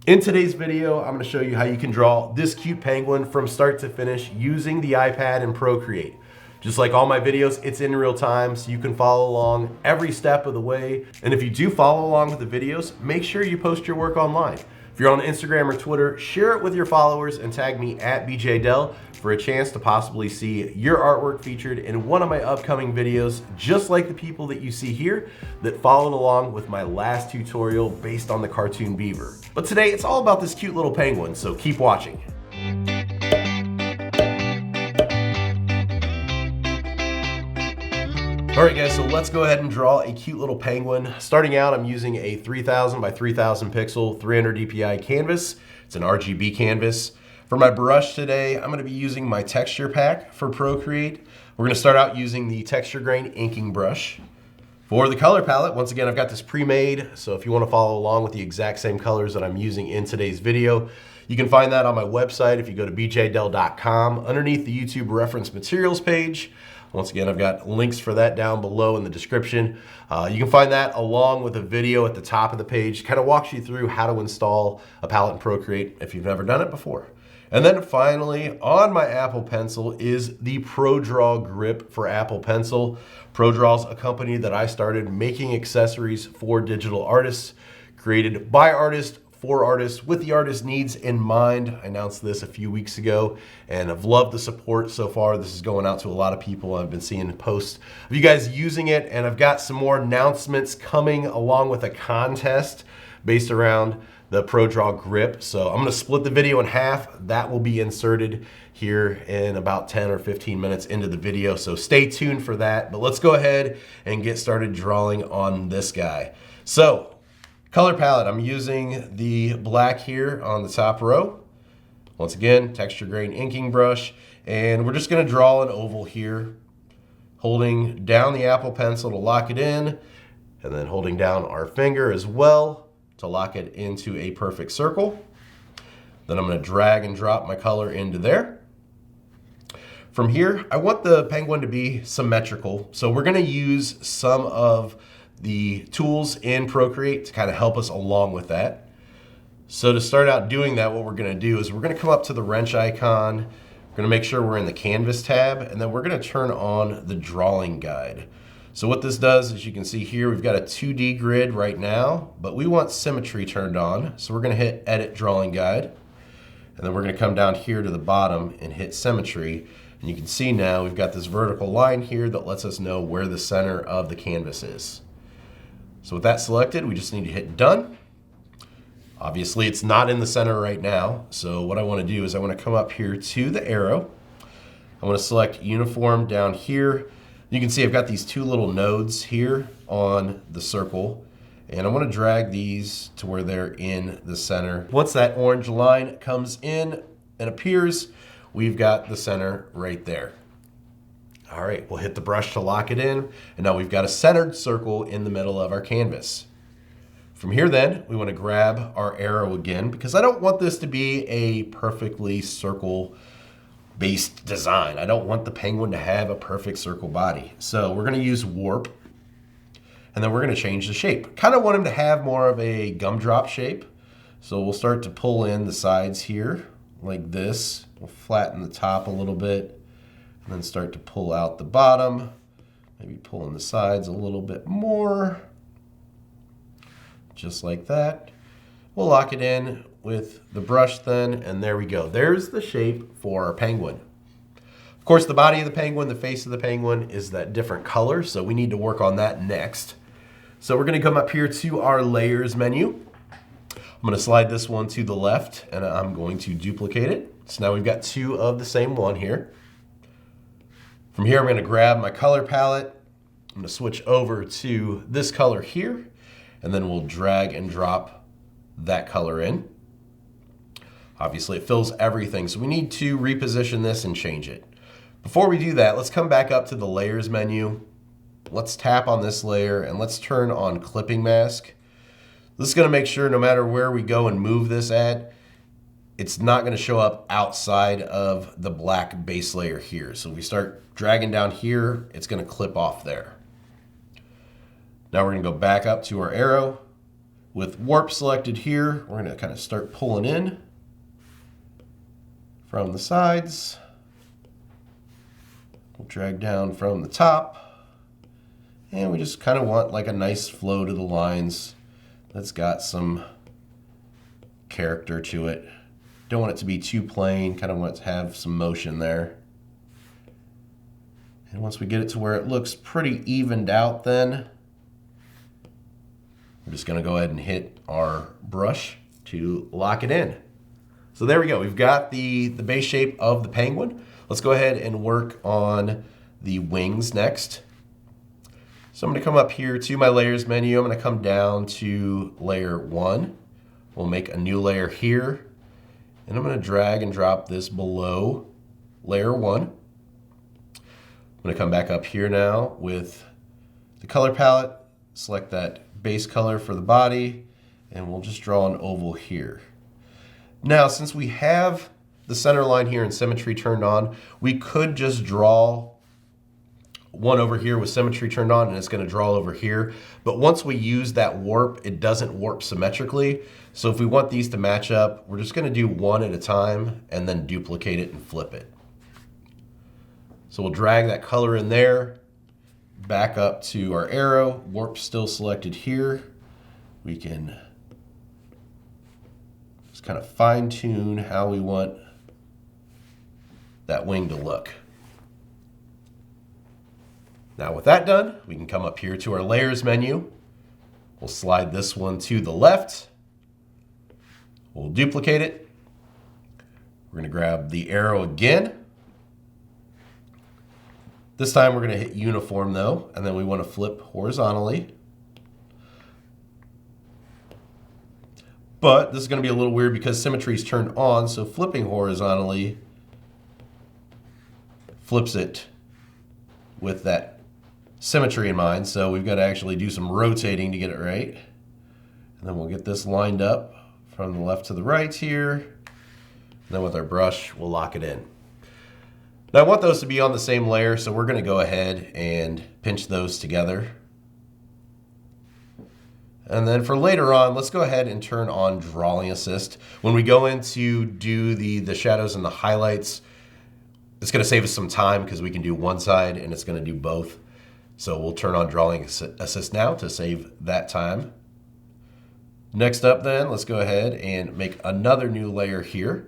In today's video, I'm going to show you how you can draw this cute penguin from start to finish using the iPad and Procreate. Just like all my videos, it's in real time, so you can follow along every step of the way. And if you do follow along with the videos, make sure you post your work online. If you're on Instagram or Twitter, share it with your followers and tag me at BeeJayDeL for a chance to possibly see your artwork featured in one of my upcoming videos, just like the people that you see here that followed along with my last tutorial based on the cartoon beaver. But today it's all about this cute little penguin, so keep watching. All right guys, so let's go ahead and draw a cute little penguin. Starting out, I'm using a 3000 by 3000 pixel 300 dpi canvas. It's an RGB canvas. For my brush today, I'm gonna be using my texture pack for Procreate. We're gonna start out using the texture grain inking brush. For the color palette, once again, I've got this pre-made, so if you wanna follow along with the exact same colors that I'm using in today's video, you can find that on my website if you go to BeeJayDeL.com underneath the YouTube reference materials page. Once again, I've got links for that down below in the description. You can find that along with a video at the top of the page. Kind of walks you through how to install a palette in Procreate if you've never done it before. And then finally, on my Apple Pencil is the ProDraw grip for Apple Pencil. ProDraw is a company that I started making accessories for digital artists, created by artists, for artists, with the artist needs in mind. I announced this a few weeks ago and I've loved the support so far. This is going out to a lot of people. I've been seeing posts of you guys using it, and I've got some more announcements coming along with a contest based around the ProDraw grip. So I'm gonna split the video in half. That will be inserted here in about 10 or 15 minutes into the video. So stay tuned for that, but let's go ahead and get started drawing on this guy. So, color palette, I'm using the black here on the top row. Once again, texture grain inking brush, and we're just gonna draw an oval here, holding down the Apple Pencil to lock it in, and then holding down our finger as well to lock it into a perfect circle. Then I'm gonna drag and drop my color into there. From here, I want the penguin to be symmetrical, so we're gonna use some of the tools in Procreate to kind of help us along with that. So to start out doing that, what we're going to do is we're going to come up to the wrench icon. We're going to make sure we're in the canvas tab, and then we're going to turn on the drawing guide. So what this does, as you can see here, we've got a 2D grid right now, but we want symmetry turned on. So we're going to hit edit drawing guide, and then we're going to come down here to the bottom and hit symmetry. And you can see now we've got this vertical line here that lets us know where the center of the canvas is. So with that selected, we just need to hit done. Obviously, it's not in the center right now. So what I want to do is I want to come up here to the arrow. I want to select uniform down here. You can see I've got these two little nodes here on the circle, and I want to drag these to where they're in the center. Once that orange line comes in and appears, we've got the center right there. All right, we'll hit the brush to lock it in, and now we've got a centered circle in the middle of our canvas. From here then, we want to grab our arrow again, because I don't want this to be a perfectly circle-based design. I don't want the penguin to have a perfect circle body. So we're going to use warp, and then we're going to change the shape. Kind of want him to have more of a gumdrop shape. So we'll start to pull in the sides here like this. We'll flatten the top a little bit, and then start to pull out the bottom, maybe pull in the sides a little bit more, just like that. We'll lock it in with the brush then, and there we go. There's the shape for our penguin. Of course, the body of the penguin, the face of the penguin is that different color, so we need to work on that next. So we're gonna come up here to our layers menu. I'm gonna slide this one to the left, and I'm going to duplicate it. So now we've got two of the same one here. From here, I'm going to grab my color palette. I'm going to switch over to this color here, and then we'll drag and drop that color in. Obviously, it fills everything, so we need to reposition this and change it. Before we do that, let's come back up to the layers menu. Let's tap on this layer, and let's turn on clipping mask. This is going to make sure no matter where we go and move this at, it's not going to show up outside of the black base layer here. So if we start dragging down here, it's going to clip off there. Now we're going to go back up to our arrow, with warp selected here, we're going to kind of start pulling in from the sides. We'll drag down from the top. And we just kind of want like a nice flow to the lines that's got some character to it. Don't want it to be too plain, kind of want it to have some motion there. And once we get it to where it looks pretty evened out, then we're just going to go ahead and hit our brush to lock it in. So there we go. We've got the base shape of the penguin. Let's go ahead and work on the wings next. So I'm going to come up here to my layers menu. I'm going to come down to layer 1. We'll make a new layer here. And I'm going to drag and drop this below layer 1. I'm going to come back up here now with the color palette, select that base color for the body, and we'll just draw an oval here. Now, since we have the center line here and symmetry turned on, we could just draw one over here with symmetry turned on and it's going to draw over here. But once we use that warp, it doesn't warp symmetrically. So if we want these to match up, we're just going to do one at a time and then duplicate it and flip it. So we'll drag that color in there, back up to our arrow, warp still selected here. We can just kind of fine tune how we want that wing to look. Now with that done, we can come up here to our layers menu. We'll slide this one to the left. We'll duplicate it. We're going to grab the arrow again. This time we're going to hit uniform though, and then we want to flip horizontally. But this is going to be a little weird because symmetry is turned on, so flipping horizontally flips it with that symmetry in mind. So we've got to actually do some rotating to get it right. And then we'll get this lined up from the left to the right here. And then with our brush, we'll lock it in. Now I want those to be on the same layer, so we're going to go ahead and pinch those together. And then for later on, let's go ahead and turn on Drawing Assist. When we go in to do the shadows and the highlights, it's going to save us some time because we can do one side and it's going to do both. So we'll turn on Drawing Assist now to save that time. Next up then, let's go ahead and make another new layer here.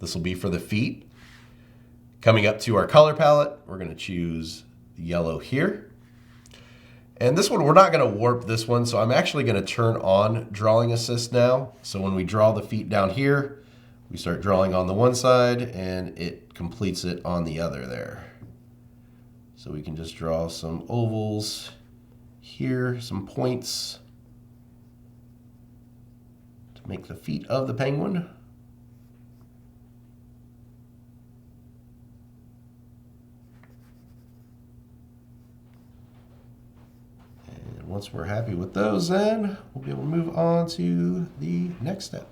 This will be for the feet. Coming up to our color palette, we're going to choose yellow here. And this one, we're not going to warp this one, so I'm actually going to turn on Drawing Assist now. So when we draw the feet down here, we start drawing on the one side and it completes it on the other there. So we can just draw some ovals here, some points to make the feet of the penguin. And once we're happy with those, then we'll be able to move on to the next step.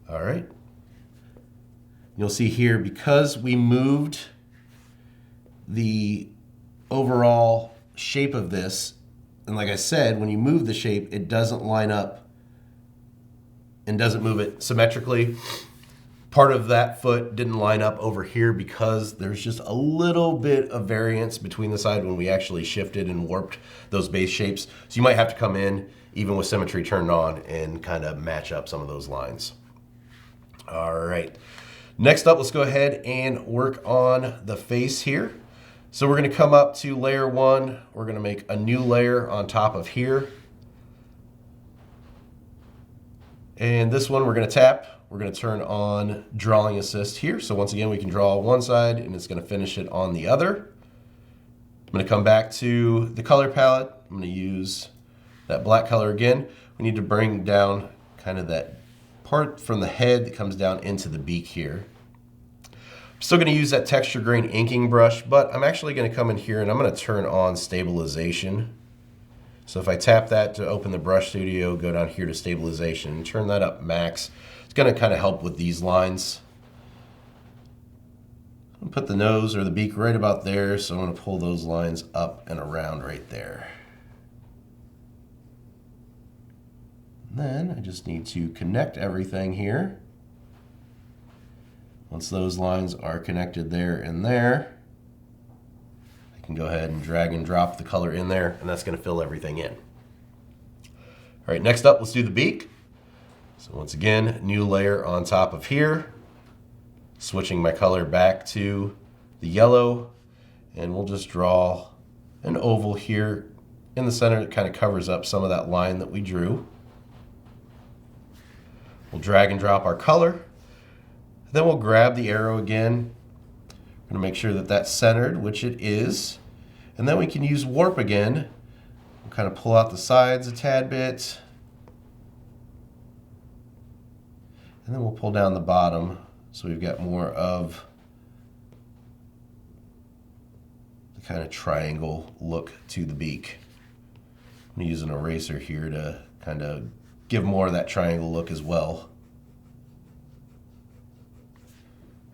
All right. You'll see here, because we moved the overall shape of this, and like I said, when you move the shape, it doesn't line up and doesn't move it symmetrically. Part of that foot didn't line up over here because there's just a little bit of variance between the side when we actually shifted and warped those base shapes. So you might have to come in, even with symmetry turned on, and kind of match up some of those lines. All right. Next up, let's go ahead and work on the face here. So we're going to come up to layer 1. We're going to make a new layer on top of here. And this one we're going to tap. We're going to turn on Drawing Assist here. So once again, we can draw one side and it's going to finish it on the other. I'm going to come back to the color palette. I'm going to use that black color again. We need to bring down kind of that part from the head that comes down into the beak here. I'm still going to use that texture grain inking brush, but I'm actually going to come in here and I'm going to turn on stabilization. So if I tap that to open the brush studio, go down here to stabilization and turn that up max, it's going to kind of help with these lines. I'll put the nose or the beak right about there, so I'm going to pull those lines up and around right there. And then I just need to connect everything here. Once those lines are connected there and there, I can go ahead and drag and drop the color in there, and that's going to fill everything in. All right, next up, let's do the beak. So once again, new layer on top of here, switching my color back to the yellow, and we'll just draw an oval here in the center that kind of covers up some of that line that we drew. We'll drag and drop our color. Then we'll grab the arrow again. We're going to make sure that that's centered, which it is. And then we can use warp again. We'll kind of pull out the sides a tad bit. And then we'll pull down the bottom so we've got more of the kind of triangle look to the beak. I'm going to use an eraser here to kind of give more of that triangle look as well.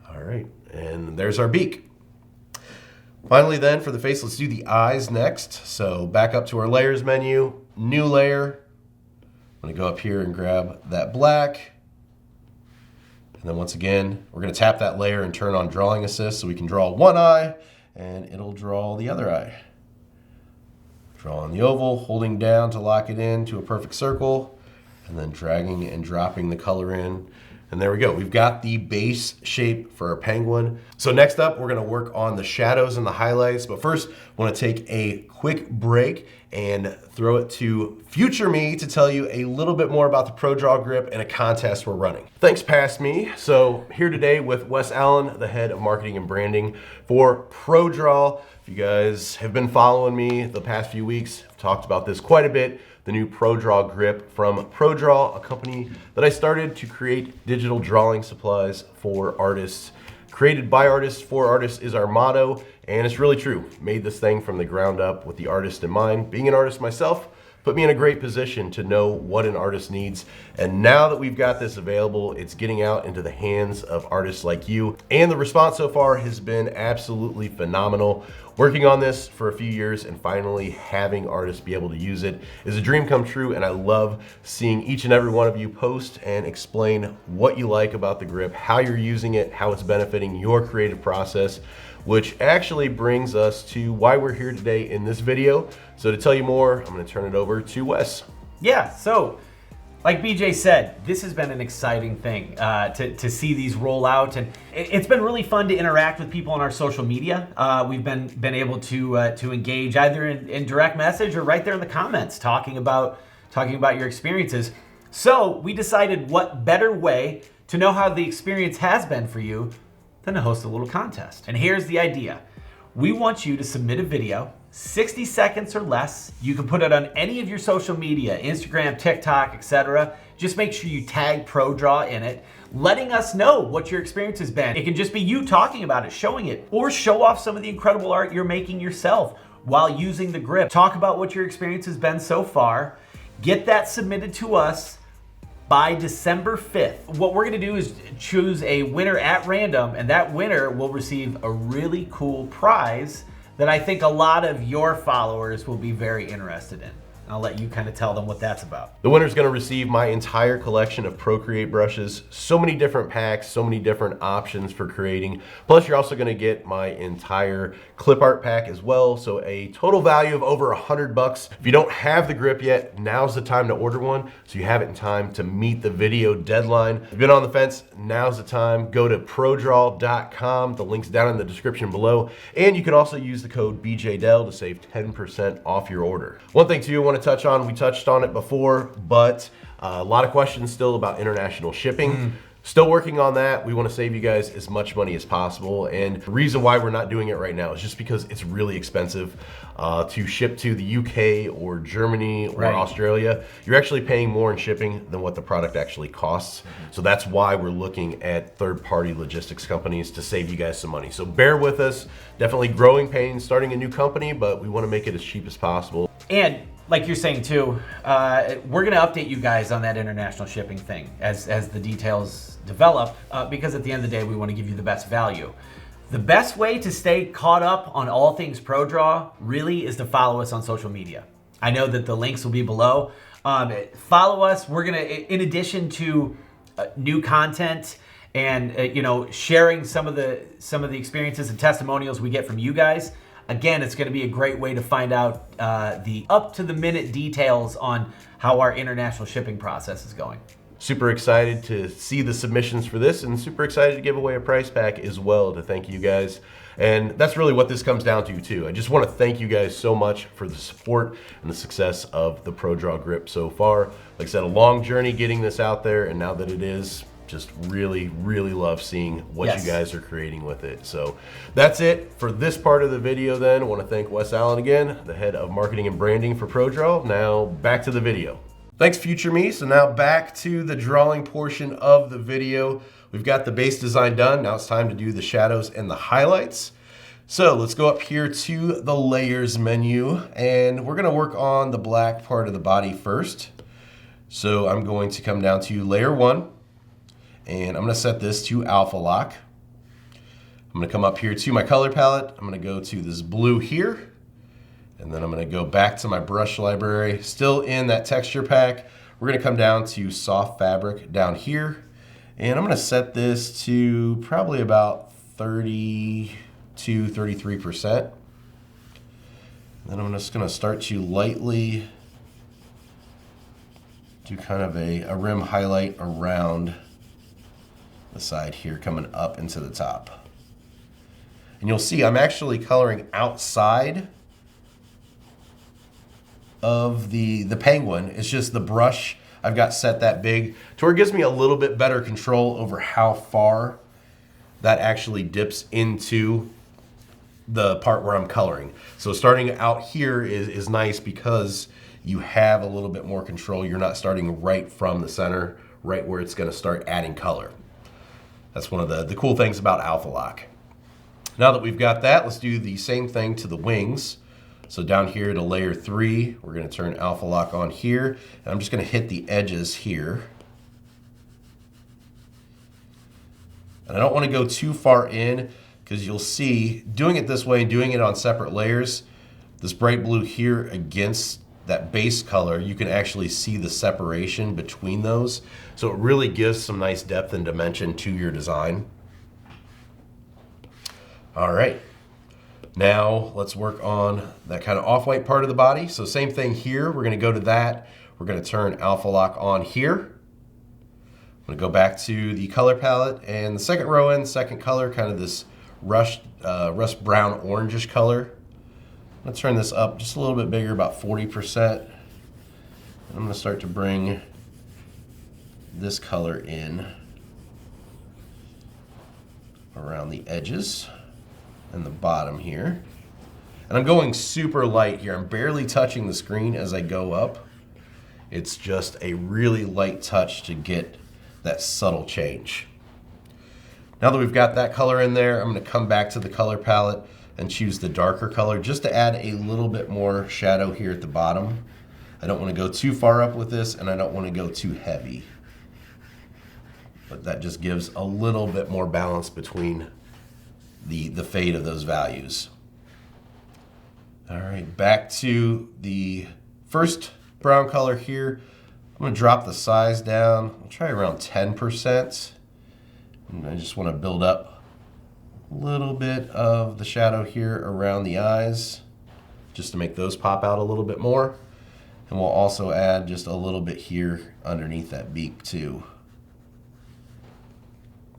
All right, and there's our beak. Finally then, for the face, let's do the eyes next. So back up to our layers menu, new layer. I'm gonna go up here and grab that black. And then once again, we're gonna tap that layer and turn on drawing assist so we can draw one eye and it'll draw the other eye. Draw on the oval, holding down to lock it in to a perfect circle, and then dragging and dropping the color in. And there we go. We've got the base shape for our penguin. So next up, we're gonna work on the shadows and the highlights. But first, I wanna take a quick break and throw it to future me to tell you a little bit more about the ProDraw grip and a contest we're running. Thanks, past me. So here today with Wes Allen, the head of marketing and branding for ProDraw. If you guys have been following me the past few weeks, I've talked about this quite a bit. The new ProDraw grip from ProDraw, a company that I started to create digital drawing supplies for artists. Created by artists for artists is our motto, and it's really true. Made this thing from the ground up with the artist in mind. Being an artist myself put me in a great position to know what an artist needs. And now that we've got this available, it's getting out into the hands of artists like you. And the response so far has been absolutely phenomenal. Working on this for a few years and finally having artists be able to use it is a dream come true, and I love seeing each and every one of you post and explain what you like about the grip, how you're using it, how it's benefiting your creative process, which actually brings us to why we're here today in this video. So to tell you more, I'm gonna turn it over to Wes. Yeah, so like BJ said, this has been an exciting thing to see these roll out, and it's been really fun to interact with people on our social media. We've been able to engage either in direct message or right there in the comments, talking about your experiences. So we decided what better way to know how the experience has been for you than to host a little contest. And here's the idea. We want you to submit a video, 60 seconds or less. You can put it on any of your social media, Instagram, TikTok, etc. Just make sure you tag ProDraw in it, letting us know what your experience has been. It can just be you talking about it, showing it, or show off some of the incredible art you're making yourself while using the grip. Talk about what your experience has been so far. Get that submitted to us by December 5th. What we're gonna do is choose a winner at random, and that winner will receive a really cool prize that I think a lot of your followers will be very interested in. I'll let you kind of tell them what that's about. The winner's gonna receive my entire collection of Procreate brushes, so many different packs, so many different options for creating. Plus you're also gonna get my entire clip art pack as well. So a total value of over $100. If you don't have the grip yet, now's the time to order one so you have it in time to meet the video deadline. If you've been on the fence, now's the time. Go to prodraw.com. The link's down in the description below. And you can also use the code BeeJayDeL to save 10% off your order. One thing too I want to touch on, we touched on it before, but a lot of questions still about international shipping. Still working on that. We want to save you guys as much money as possible, and the reason why we're not doing it right now is just because it's really expensive to ship to the UK or Germany or Australia. You're actually paying more in shipping than what the product actually costs. So that's why we're looking at third-party logistics companies to save you guys some money. So bear with us. Definitely growing pains starting a new company, but we want to make it as cheap as possible. And like you're saying too, we're gonna update you guys on that international shipping thing as the details develop, because at the end of the day, we wanna give you the best value. The best way to stay caught up on all things ProDraw really is to follow us on social media. I know that the links will be below. Follow us. We're gonna, in addition to new content and sharing some of the experiences and testimonials we get from you guys. Again, it's going to be a great way to find out the up-to-the-minute details on how our international shipping process is going. Super excited to see the submissions for this, and super excited to give away a price pack as well to thank you guys. And that's really what this comes down to too. I just want to thank you guys so much for the support and the success of the ProDraw grip so far. Like I said, a long journey getting this out there, and now that it is, just really, really love seeing what you guys are creating with it. So that's it for this part of the video then. I want to thank Wes Allen again, the head of marketing and branding for ProDraw. Now back to the video. Thanks, future me. So now back to the drawing portion of the video. We've got the base design done. Now it's time to do the shadows and the highlights. So let's go up here to the layers menu, and we're gonna work on the black part of the body first. So I'm going to come down to layer 1, and I'm gonna set this to alpha lock. I'm gonna come up here to my color palette. I'm gonna go to this blue here, and then I'm gonna go back to my brush library, still in that texture pack. We're gonna come down to soft fabric down here, and I'm gonna set this to probably about 33%. Then I'm just gonna start to lightly do kind of a rim highlight around the side here, coming up into the top. And you'll see I'm actually coloring outside of the penguin. It's just the brush I've got set that big to where it gives me a little bit better control over how far that actually dips into the part where I'm coloring. So starting out here is nice because you have a little bit more control. You're not starting right from the center, right where it's gonna start adding color. That's one of the cool things about alpha lock. Now that we've got that, let's do the same thing to the wings. So down here to layer 3, we're gonna turn alpha lock on here, and I'm just gonna hit the edges here. And I don't wanna go too far in, because you'll see, doing it this way and doing it on separate layers, this bright blue here against that base color, you can actually see the separation between those. So it really gives some nice depth and dimension to your design. All right, now let's work on that kind of off-white part of the body. So same thing here, we're gonna go to that. We're gonna turn alpha lock on here. I'm gonna go back to the color palette, and the second row in, second color, kind of this rust brown orangish color. I'm gonna turn this up just a little bit bigger, about 40%. And I'm gonna start to bring this color in around the edges and the bottom here. And I'm going super light here. I'm barely touching the screen as I go up. It's just a really light touch to get that subtle change. Now that we've got that color in there, I'm gonna come back to the color palette and choose the darker color just to add a little bit more shadow here at the bottom. I don't wanna go too far up with this, and I don't wanna go too heavy. But that just gives a little bit more balance between the fade of those values. All right, back to the first brown color here. I'm gonna drop the size down. I'll try around 10%. And I just wanna build up a little bit of the shadow here around the eyes, just to make those pop out a little bit more. And we'll also add just a little bit here underneath that beak too.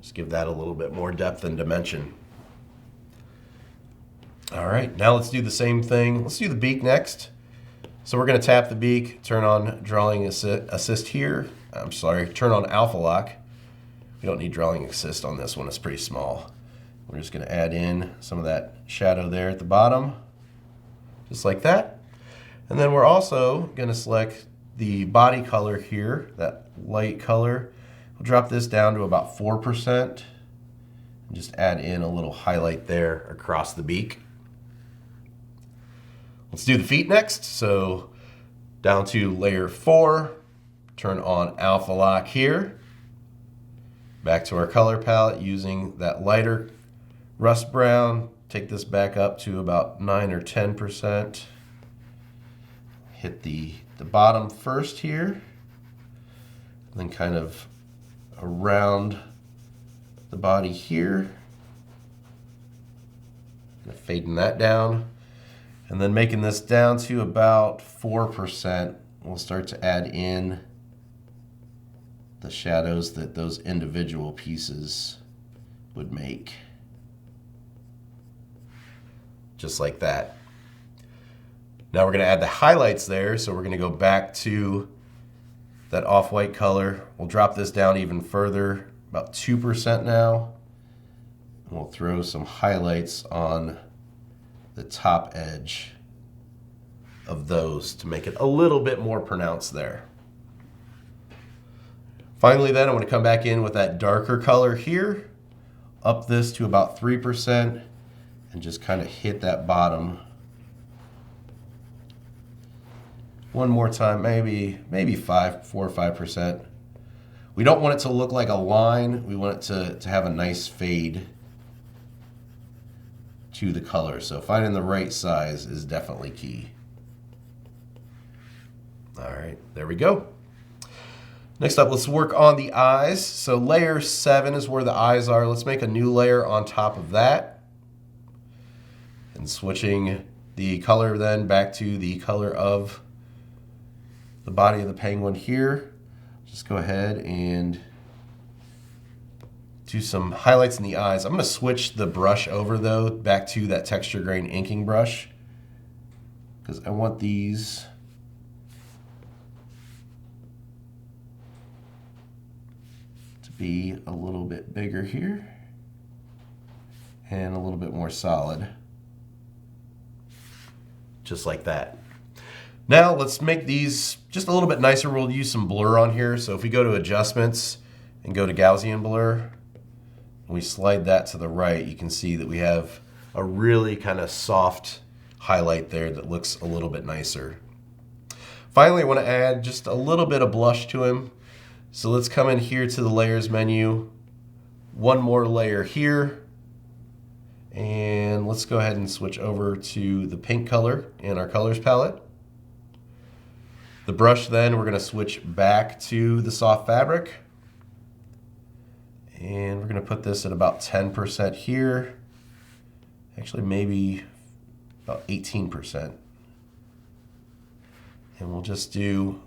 Just give that a little bit more depth and dimension. All right, now let's do the same thing. Let's do the beak next. So we're gonna tap the beak, turn on drawing assist here. I'm sorry, turn on alpha lock. We don't need drawing assist on this one, it's pretty small. We're just gonna add in some of that shadow there at the bottom, just like that. And then we're also gonna select the body color here, that light color. We'll drop this down to about 4% and just add in a little highlight there across the beak. Let's do the feet next. So down to layer 4, turn on alpha lock here. Back to our color palette using that lighter rust brown. Take this back up to about 9 or 10%. Hit the bottom first here, then kind of around the body here. Fading that down, and then making this down to about 4%. We'll start to add in the shadows that those individual pieces would make. Just like that. Now we're going to add the highlights there, so we're going to go back to that off-white color. We'll drop this down even further, about 2% now. And we'll throw some highlights on the top edge of those to make it a little bit more pronounced there. Finally then, I'm going to come back in with that darker color here, up this to about 3%, and just kind of hit that bottom one more time, maybe 4 or 5%. We don't want it to look like a line. We want it to have a nice fade to the color. So finding the right size is definitely key. All right, there we go. Next up, let's work on the eyes. So layer 7 is where the eyes are. Let's make a new layer on top of that. And switching the color then back to the color of the body of the penguin here. Just go ahead and do some highlights in the eyes. I'm going to switch the brush over though back to that texture grain inking brush, because I want these to be a little bit bigger here and a little bit more solid. Just like that. Now let's make these just a little bit nicer. We'll use some blur on here. So if we go to adjustments and go to Gaussian blur, and we slide that to the right, you can see that we have a really kind of soft highlight there that looks a little bit nicer. Finally, I want to add just a little bit of blush to him. So let's come in here to the layers menu, one more layer here, and let's go ahead and switch over to the pink color in our colors palette. The brush then, we're going to switch back to the soft fabric. And we're going to put this at about 10% here. Actually, maybe about 18%. And we'll just do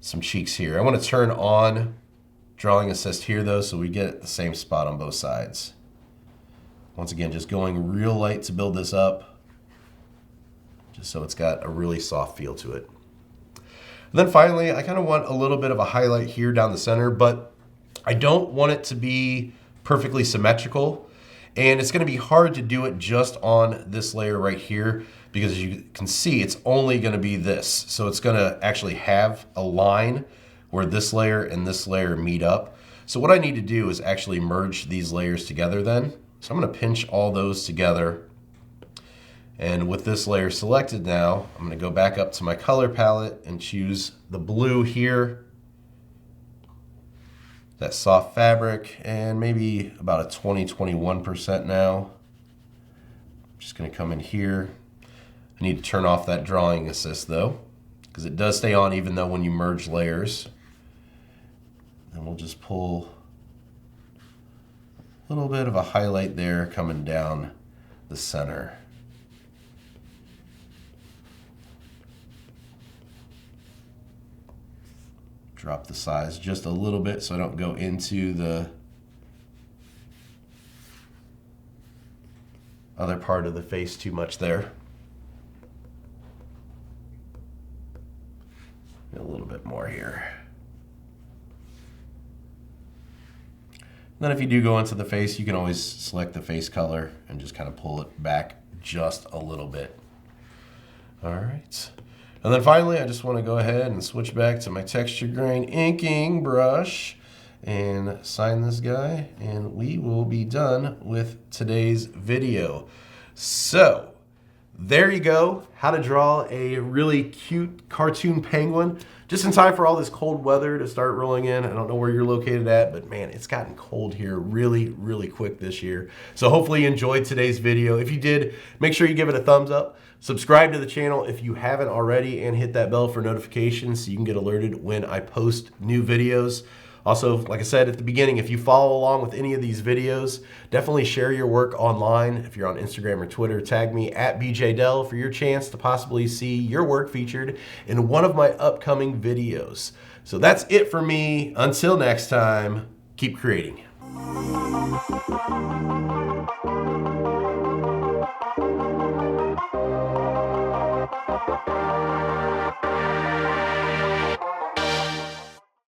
some cheeks here. I want to turn on drawing assist here though, so we get the same spot on both sides. Once again, just going real light to build this up, just so it's got a really soft feel to it. And then finally, I kind of want a little bit of a highlight here down the center, but I don't want it to be perfectly symmetrical. And it's going to be hard to do it just on this layer right here, because as you can see, it's only going to be this. So it's going to actually have a line where this layer and this layer meet up. So what I need to do is actually merge these layers together then. So I'm going to pinch all those together. And with this layer selected now, I'm going to go back up to my color palette and choose the blue here, that soft fabric, and maybe about a 20-21% now. I'm just going to come in here. I need to turn off that drawing assist though, because it does stay on even though when you merge layers. And we'll just pull a little bit of a highlight there coming down the center. Drop the size just a little bit so I don't go into the other part of the face too much there. A little bit more here. Then if you do go into the face, you can always select the face color and just kind of pull it back just a little bit. All right. And then finally, I just want to go ahead and switch back to my texture grain inking brush and sign this guy, and we will be done with today's video. So there you go, how to draw a really cute cartoon penguin just in time for all this cold weather to start rolling in. I don't know where you're located at, but man, it's gotten cold here really, really quick this year. So hopefully you enjoyed today's video. If you did, make sure you give it a thumbs up. Subscribe to the channel if you haven't already, and hit that bell for notifications so you can get alerted when I post new videos. Also, like I said at the beginning, if you follow along with any of these videos, definitely share your work online. If you're on Instagram or Twitter, tag me at BeeJayDeL for your chance to possibly see your work featured in one of my upcoming videos. So that's it for me. Until next time, keep creating.